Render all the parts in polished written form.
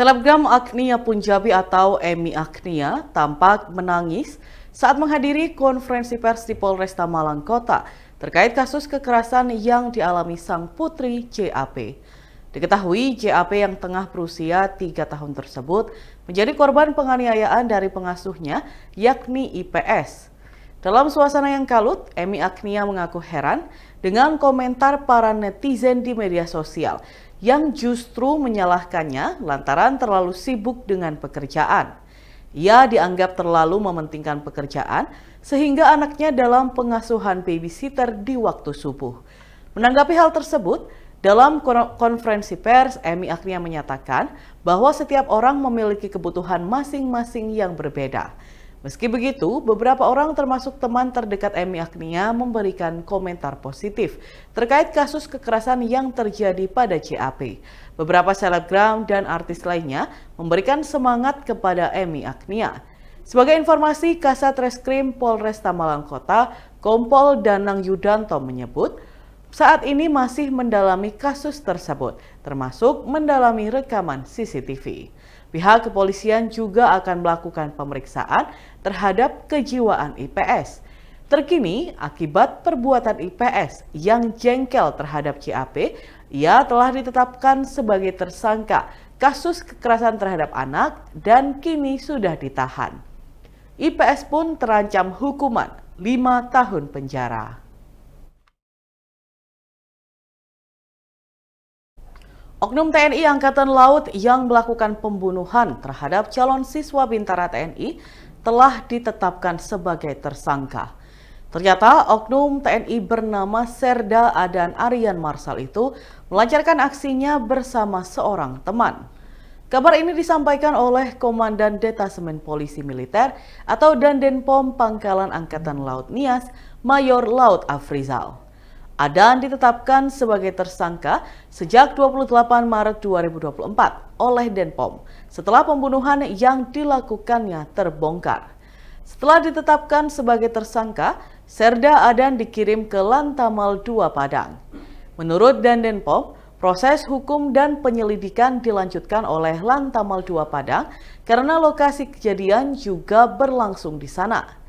Selebgram Agnia Punjabi atau Emi Agnia tampak menangis saat menghadiri konferensi pers di Polresta Malang Kota terkait kasus kekerasan yang dialami sang putri JAP. Diketahui JAP yang tengah berusia 3 tahun tersebut menjadi korban penganiayaan dari pengasuhnya yakni IPS. Dalam suasana yang kalut, Emi Agnia mengaku heran dengan komentar para netizen di media sosial yang justru menyalahkannya lantaran terlalu sibuk dengan pekerjaan. Ia dianggap terlalu mementingkan pekerjaan sehingga anaknya dalam pengasuhan babysitter di waktu subuh. Menanggapi hal tersebut, dalam konferensi pers, Emi Agnia menyatakan bahwa setiap orang memiliki kebutuhan masing-masing yang berbeda. Meski begitu, beberapa orang termasuk teman terdekat Emi Agnia memberikan komentar positif terkait kasus kekerasan yang terjadi pada JAP. Beberapa selebgram dan artis lainnya memberikan semangat kepada Emi Agnia. Sebagai informasi, Kasat Reskrim Polresta Malang Kota, Kompol Danang Yudanto menyebut, saat ini masih mendalami kasus tersebut, termasuk mendalami rekaman CCTV. Pihak kepolisian juga akan melakukan pemeriksaan terhadap kejiwaan IPS. Terkini, akibat perbuatan IPS yang jengkel terhadap JAP, ia telah ditetapkan sebagai tersangka kasus kekerasan terhadap anak dan kini sudah ditahan. IPS pun terancam hukuman 5 tahun penjara. Oknum TNI Angkatan Laut yang melakukan pembunuhan terhadap calon siswa Bintara TNI telah ditetapkan sebagai tersangka. Ternyata oknum TNI bernama Serda Adan Aryan Marsal itu melancarkan aksinya bersama seorang teman. Kabar ini disampaikan oleh Komandan Detasemen Polisi Militer atau Dandenpom Pangkalan Angkatan Laut Nias, Mayor Laut Afrizal. Adan ditetapkan sebagai tersangka sejak 28 Maret 2024 oleh Denpom setelah pembunuhan yang dilakukannya terbongkar. Setelah ditetapkan sebagai tersangka, Serda Adan dikirim ke Lantamal 2 Padang. Menurut Dandenpom, proses hukum dan penyelidikan dilanjutkan oleh Lantamal 2 Padang karena lokasi kejadian juga berlangsung di sana.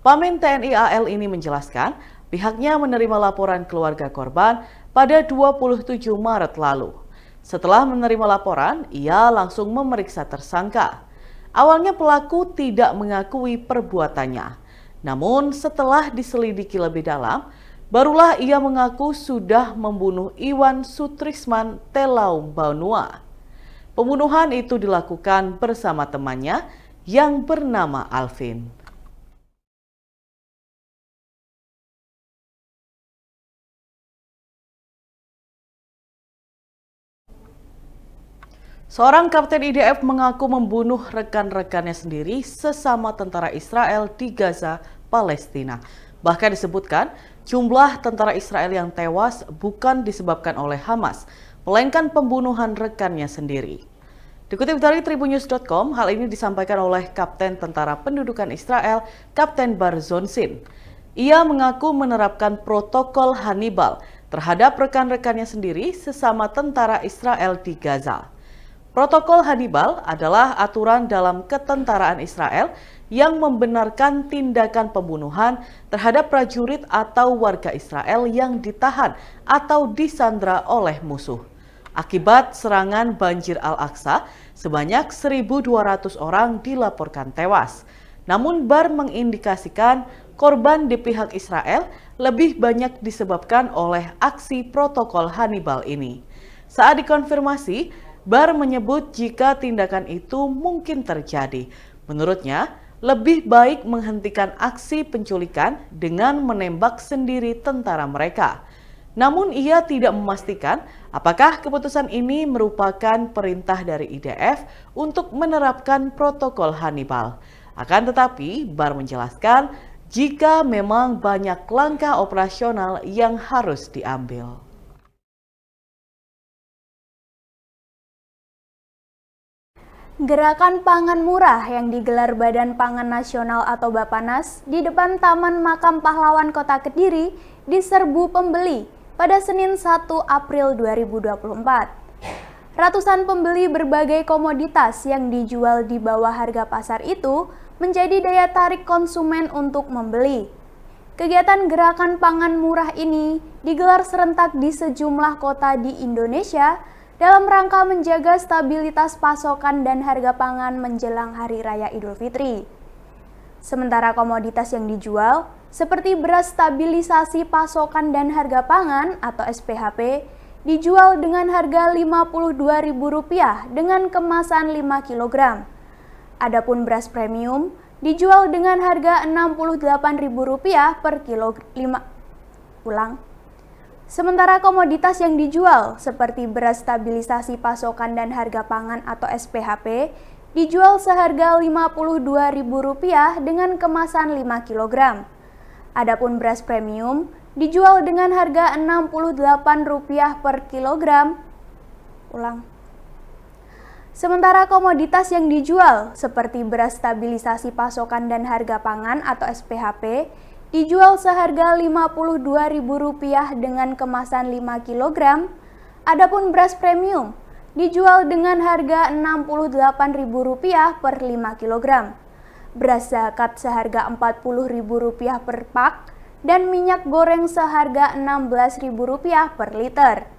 Pamen TNI AL ini menjelaskan, pihaknya menerima laporan keluarga korban pada 27 Maret lalu. Setelah menerima laporan, ia langsung memeriksa tersangka. Awalnya pelaku tidak mengakui perbuatannya. Namun setelah diselidiki lebih dalam, barulah ia mengaku sudah membunuh Iwan Sutrisman Telaum Banua. Pembunuhan itu dilakukan bersama temannya yang bernama Alvin. Seorang kapten IDF mengaku membunuh rekan-rekannya sendiri sesama tentara Israel di Gaza, Palestina. Bahkan disebutkan jumlah tentara Israel yang tewas bukan disebabkan oleh Hamas, melainkan pembunuhan rekannya sendiri. Dikutip dari Tribunnews.com, hal ini disampaikan oleh Kapten Tentara Pendudukan Israel, Kapten Bar Zonsin. Ia mengaku menerapkan protokol Hannibal terhadap rekan-rekannya sendiri sesama tentara Israel di Gaza. Protokol Hannibal adalah aturan dalam ketentaraan Israel yang membenarkan tindakan pembunuhan terhadap prajurit atau warga Israel yang ditahan atau disandra oleh musuh. Akibat serangan banjir Al-Aqsa, sebanyak 1.200 orang dilaporkan tewas. Namun Bar mengindikasikan korban di pihak Israel lebih banyak disebabkan oleh aksi protokol Hannibal ini. Saat dikonfirmasi, Bar menyebut jika tindakan itu mungkin terjadi. Menurutnya, lebih baik menghentikan aksi penculikan dengan menembak sendiri tentara mereka. Namun ia tidak memastikan apakah keputusan ini merupakan perintah dari IDF untuk menerapkan protokol Hannibal. Akan tetapi, Bar menjelaskan jika memang banyak langkah operasional yang harus diambil. Gerakan pangan murah yang digelar Badan Pangan Nasional atau Bappenas di depan Taman Makam Pahlawan Kota Kediri diserbu pembeli pada Senin 1 April 2024. ratusan pembeli berbagai komoditas yang dijual di bawah harga pasar itu menjadi daya tarik konsumen untuk membeli. Kegiatan gerakan pangan murah ini digelar serentak di sejumlah kota di Indonesia dalam rangka menjaga stabilitas pasokan dan harga pangan menjelang Hari Raya Idul Fitri. Sementara komoditas yang dijual, seperti beras stabilisasi pasokan dan harga pangan atau SPHP, dijual dengan harga Rp52.000 dengan kemasan 5 kg. Adapun beras premium dijual dengan harga Rp68.000 per kilogram. Sementara komoditas yang dijual seperti beras stabilisasi pasokan dan harga pangan atau SPHP dijual seharga Rp52.000 dengan kemasan 5 kg. Adapun beras premium dijual dengan harga Rp68 per kilogram. Sementara komoditas yang dijual seperti beras stabilisasi pasokan dan harga pangan atau SPHP dijual seharga Rp52.000 dengan kemasan 5 kg. Adapun beras premium dijual dengan harga Rp68.000 per 5 kg. Beras zakat seharga Rp40.000 per pak dan minyak goreng seharga Rp16.000 per liter.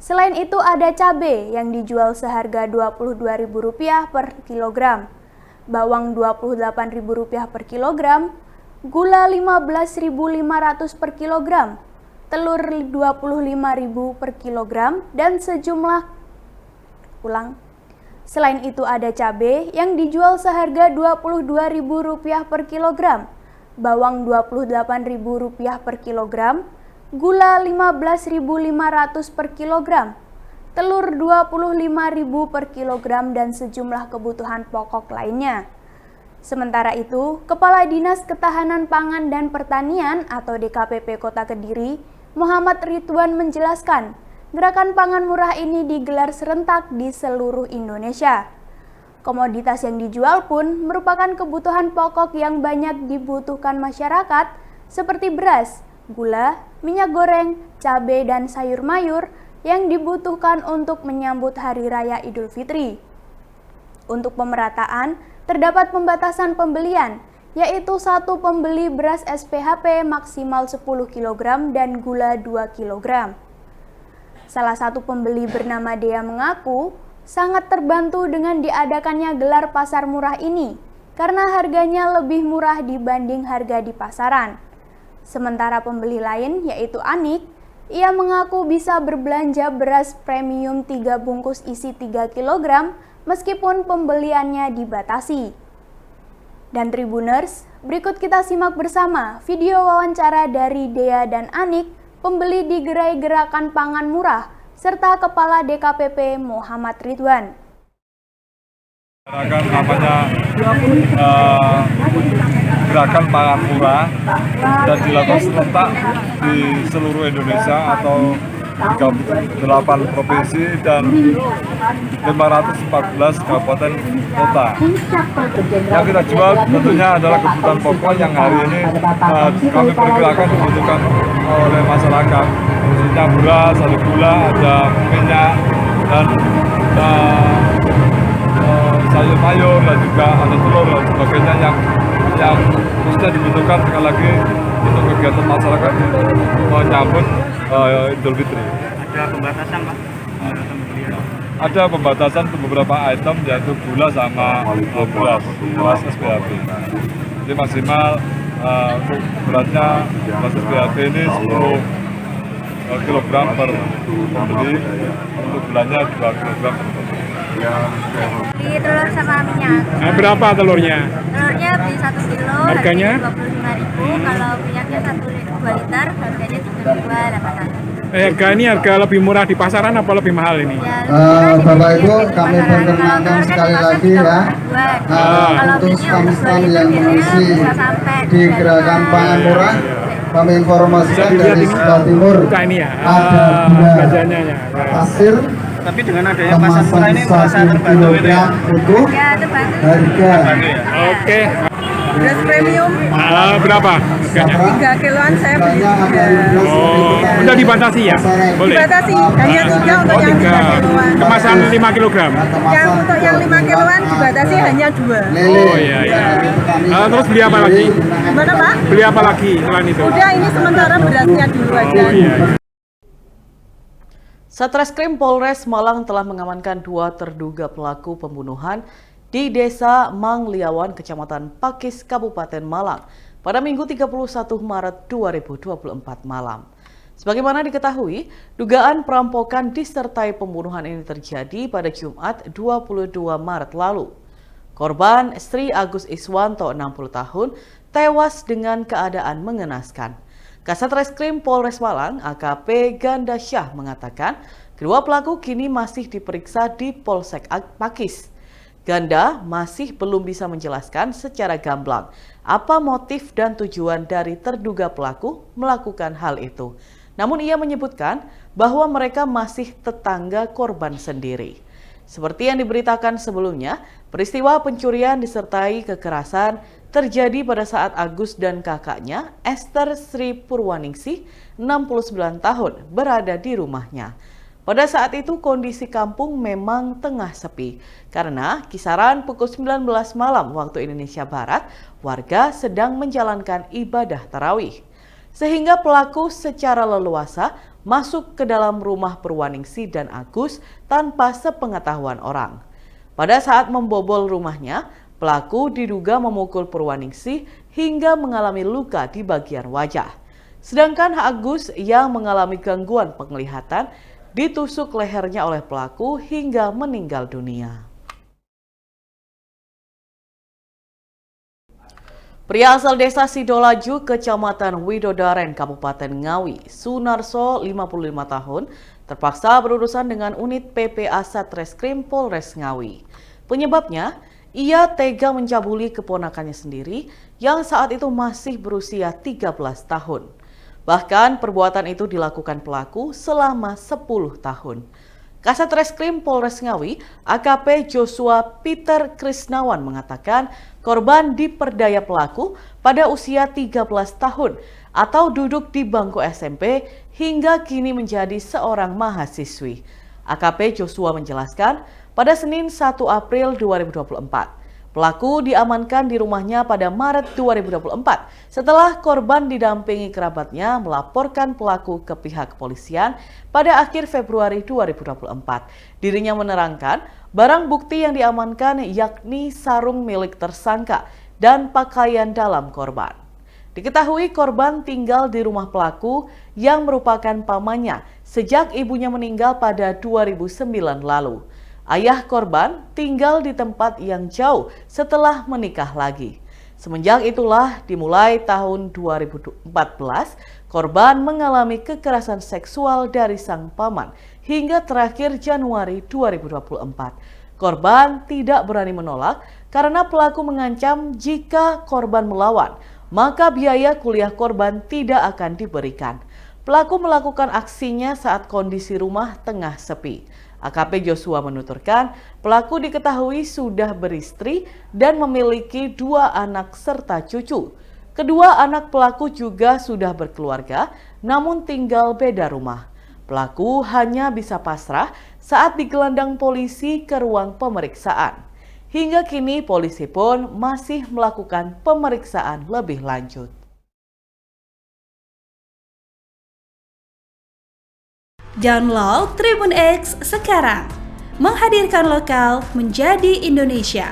Selain itu ada cabai yang dijual seharga Rp22.000 per kilogram, bawang Rp28.000 per kilogram, gula Rp15.500 per kilogram, telur Rp25.000 per kilogram, dan Selain itu ada cabai yang dijual seharga Rp22.000 per kilogram, bawang Rp28.000 per kilogram, gula Rp15.500 per kilogram, telur Rp25.000 per kilogram, dan sejumlah kebutuhan pokok lainnya. Sementara itu, Kepala Dinas Ketahanan Pangan dan Pertanian atau DKPP Kota Kediri, Muhammad Ridwan menjelaskan, gerakan pangan murah ini digelar serentak di seluruh Indonesia. Komoditas yang dijual pun merupakan kebutuhan pokok yang banyak dibutuhkan masyarakat seperti beras, gula, minyak goreng, cabai, dan sayur mayur yang dibutuhkan untuk menyambut Hari Raya Idul Fitri. Untuk pemerataan, terdapat pembatasan pembelian, yaitu satu pembeli beras SPHP maksimal 10 kg dan gula 2 kg. Salah satu pembeli bernama Dea mengaku sangat terbantu dengan diadakannya gelar pasar murah ini karena harganya lebih murah dibanding harga di pasaran. Sementara pembeli lain yaitu Anik, ia mengaku bisa berbelanja beras premium 3 bungkus isi 3 kg meskipun pembeliannya dibatasi. Dan Tribuners, berikut kita simak bersama video wawancara dari Dea dan Anik, pembeli di gerai gerakan pangan murah, serta Kepala DKPP Muhammad Ridwan. Gerakan pangan murah dan dilakukan serentak di seluruh Indonesia atau 38 provinsi dan 514 kabupaten kota. Yang kita jual tentunya adalah kebutuhan pokok yang hari ini kami perkirakan dibutuhkan oleh masyarakat. Khususnya beras, ada gula, ada minyak, dan sayur mayur, dan juga ada telur dan sebagainya yang khususnya dibutuhkan sekali lagi untuk kegiatan masyarakat menyambut Idul Fitri. Ada pembatasan, Pak? Ada pembatasan untuk beberapa item, yaitu gula sama beras SPHP. Jadi maksimal untuk beratnya beras SPHP ini 10 kg per pembeli, untuk gulanya 2 kg per pembeli. Beli telur sama minyak. Berapa telurnya? Telurnya beli 1 kilo, harganya Rp25.000. Kalau minyaknya 2 liter, harganya Rp32.800. Harga ini harga lebih murah di pasaran apa lebih mahal ini? Bapak Ibu, kami perkenalkan sekali lagi ya, untuk kami yang mengisi di gerakan pangan murah, kami informasikan dari sebelah timur ada gula pasir, tapi dengan adanya pasar murah ini merasa terbantu ini ya? utuh, harga Oke. beras premium Berapa harganya? 3 kiloan saya beli 3. Oh, udah dibatasi ya? Boleh? Dibatasi hanya 3 untuk yang 3 kiloan. Kemasan 5 kilogram? Yang untuk yang 5 kiloan dibatasi hanya 2. Oh iya. Terus beli apa lagi? Gimana Pak? Beli apa lagi selain itu? Udah ini sementara berasnya dulu aja. Oh iya. Satreskrim Polres Malang telah mengamankan 2 terduga pelaku pembunuhan di Desa Mangliawan, Kecamatan Pakis, Kabupaten Malang pada Minggu 31 Maret 2024 malam. Sebagaimana diketahui, dugaan perampokan disertai pembunuhan ini terjadi pada Jumat 22 Maret lalu. Korban Sri Agus Iswanto, 60 tahun, tewas dengan keadaan mengenaskan. Kasat Reskrim Polres Malang, AKP Ganda Syah mengatakan, kedua pelaku kini masih diperiksa di Polsek Pakis. Ganda masih belum bisa menjelaskan secara gamblang apa motif dan tujuan dari terduga pelaku melakukan hal itu. Namun ia menyebutkan bahwa mereka masih tetangga korban sendiri. Seperti yang diberitakan sebelumnya, peristiwa pencurian disertai kekerasan terjadi pada saat Agus dan kakaknya, Esther Sri Purwaningsih, 69 tahun, berada di rumahnya. Pada saat itu kondisi kampung memang tengah sepi, karena kisaran pukul 19 malam waktu Indonesia Barat, warga sedang menjalankan ibadah tarawih. Sehingga pelaku secara leluasa masuk ke dalam rumah Purwaningsih dan Agus tanpa sepengetahuan orang. Pada saat membobol rumahnya, pelaku diduga memukul Purwaningsih hingga mengalami luka di bagian wajah. Sedangkan Agus yang mengalami gangguan penglihatan ditusuk lehernya oleh pelaku hingga meninggal dunia. Pria asal desa Sidolaju, Kecamatan Widodaren, Kabupaten Ngawi, Sunarso, 55 tahun, terpaksa berurusan dengan unit PPA Satreskrim Polres Ngawi. Penyebabnya, ia tega mencabuli keponakannya sendiri yang saat itu masih berusia 13 tahun. Bahkan perbuatan itu dilakukan pelaku selama 10 tahun. Kasat Reskrim Polres Ngawi, AKP Joshua Peter Krisnawan mengatakan korban diperdaya pelaku pada usia 13 tahun atau duduk di bangku SMP hingga kini menjadi seorang mahasiswi. AKP Joshua menjelaskan pada Senin 1 April 2024. Pelaku diamankan di rumahnya pada Maret 2024 setelah korban didampingi kerabatnya melaporkan pelaku ke pihak kepolisian pada akhir Februari 2024. Dirinya menerangkan barang bukti yang diamankan yakni sarung milik tersangka dan pakaian dalam korban. Diketahui korban tinggal di rumah pelaku yang merupakan pamannya sejak ibunya meninggal pada 2009 lalu. Ayah korban tinggal di tempat yang jauh setelah menikah lagi. Semenjak itulah dimulai tahun 2014, korban mengalami kekerasan seksual dari sang paman hingga terakhir Januari 2024. Korban tidak berani menolak karena pelaku mengancam jika korban melawan, maka biaya kuliah korban tidak akan diberikan. Pelaku melakukan aksinya saat kondisi rumah tengah sepi. AKP Joshua menuturkan, pelaku diketahui sudah beristri dan memiliki 2 anak serta cucu. Kedua anak pelaku juga sudah berkeluarga, namun tinggal beda rumah. Pelaku hanya bisa pasrah saat digelandang polisi ke ruang pemeriksaan. Hingga kini polisi pun masih melakukan pemeriksaan lebih lanjut. Download Tribun X sekarang, menghadirkan lokal menjadi Indonesia.